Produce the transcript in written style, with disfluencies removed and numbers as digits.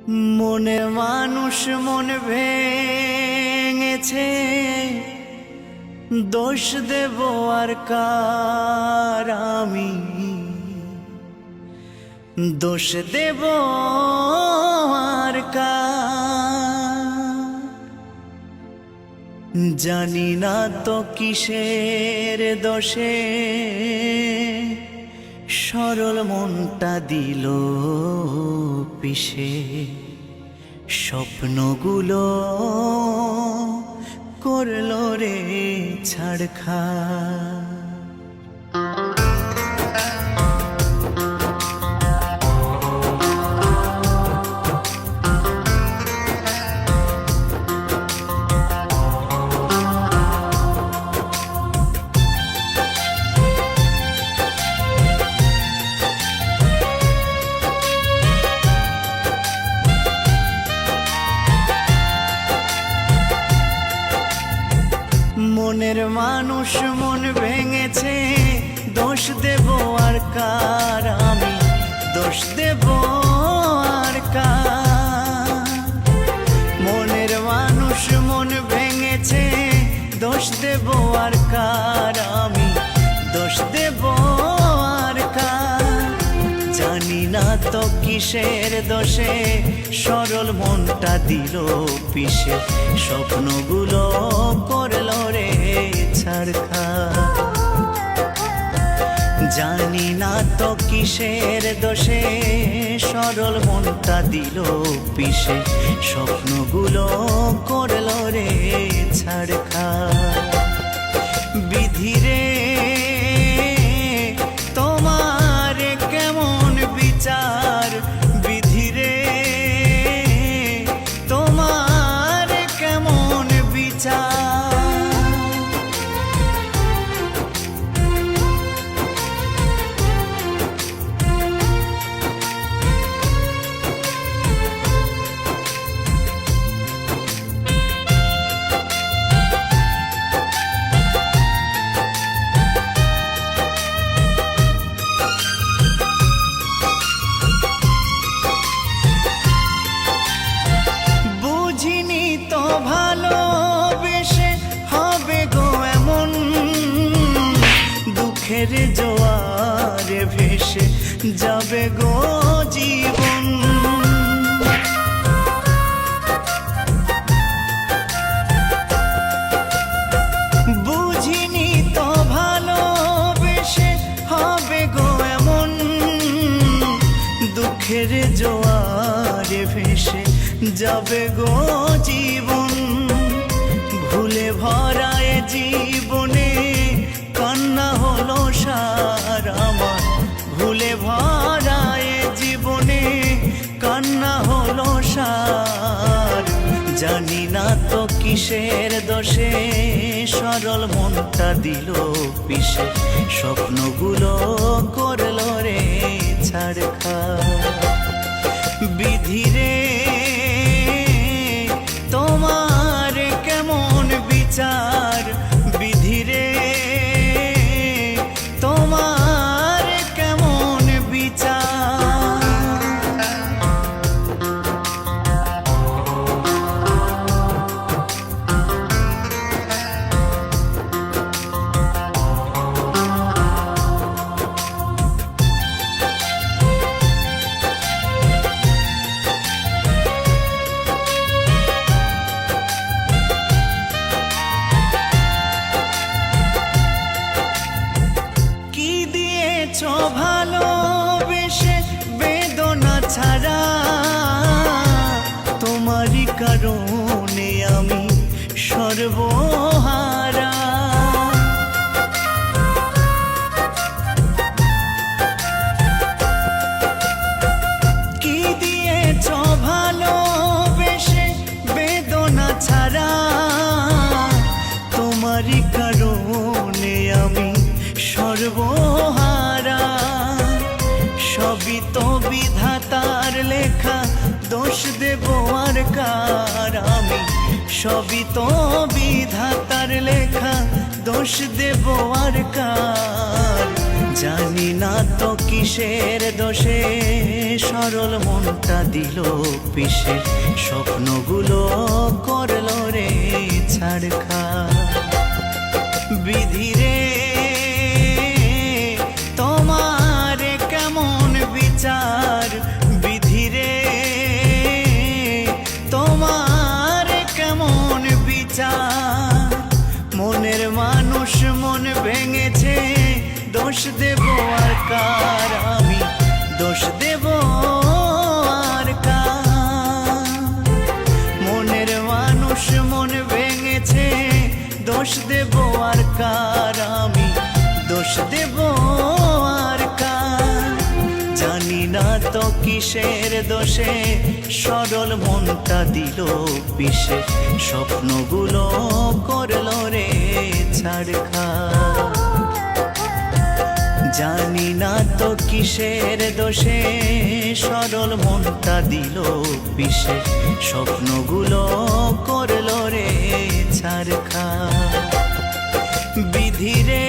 মনে মানুষ মন ভেঙেছে, দোষ দেব আর কার আমি, দোষ দেব আর কার। জানি না তো কিসের দোষে সরল মনটা দিল পিষে, স্বপ্নগুলো করলো রে ছাড়খাড়। মনের মানুষ মন ভেঙেছে, দোষ দেব আর কার আমি, দোষ দেব আর কার। মনের মানুষ মন ভেঙেছে, দোষ দেব আর কার আমি, দোষ দেব আর কার। জানি না তো কিসের দোষে সরল মনটা দিল পিষে, স্বপ্নগুলো করলো রে ছাড়খাড়। জানি না তো কিসের দোষে সরল মনটা দিল পিষে, স্বপ্নগুলো করলো রে ছাড়খাড়। বিধিরে তোমার কেমন বিচার, বিধিরে তোমার কেমন বিচার। ভালোবেসে হবে গো এমন, দুঃখের জোয়ারে ভেসে যাবে গো জীবন। বুঝিনি তো ভালোবেসে হবে গো এমন, দুঃখের জোয়ারে ভেসে যাবে গো জীবন। ভুলে ভরায় জীবনে কান্না হলো সার আমার, ভুলে ভরায় জীবনে কান্না হলো সার। জানি না তো কিসের দোষে সরল মনটা দিল পিষে, স্বপ্নগুলো করলো রে ছাড়খাড়। বিধিরে তোমার কেমন বিচার, বিধিরে তোমার কেমন বিচার। ভালোবেসে বেদনা ছাড়া, তোমারই কারণে আমি সর্বহারা। কি দিয়েছ ভালোবেসে বেদনা ছাড়া, তোমারই কারণে আমি সর্বহারা। সবই তো বিধাতার লেখা, দোষ দেব আর কার আমি, সবই তো বিধাতার লেখা, দোষ দেব আর কার। জানি না তো কিসের দোষে সরল মনটা দিল পিষে, স্বপ্নগুলো করলো রে ছাড়খাড়। বিধি রে তোমার কেমন বিচার, বিধি রে তোমার কেমন বিচার। মনের মানুষ মন ভেঙেছে, দোষ দেব আর কার, আমি দোষ দেব আর কার। মনের মানুষ মন ভেঙেছে, দোষ দেব আর কার, আমি দোষ দেব আর কার। জানি না তো কিসের দোষে সরল মনটা দিল পিষে, স্বপ্নগুলো করলো রে ছাড়খাড়। জানি না তো কিসের দোষে সরল মনটা দিল পিষে, স্বপ্নগুলো করলো রে ছাড়খাড়। বিধি রে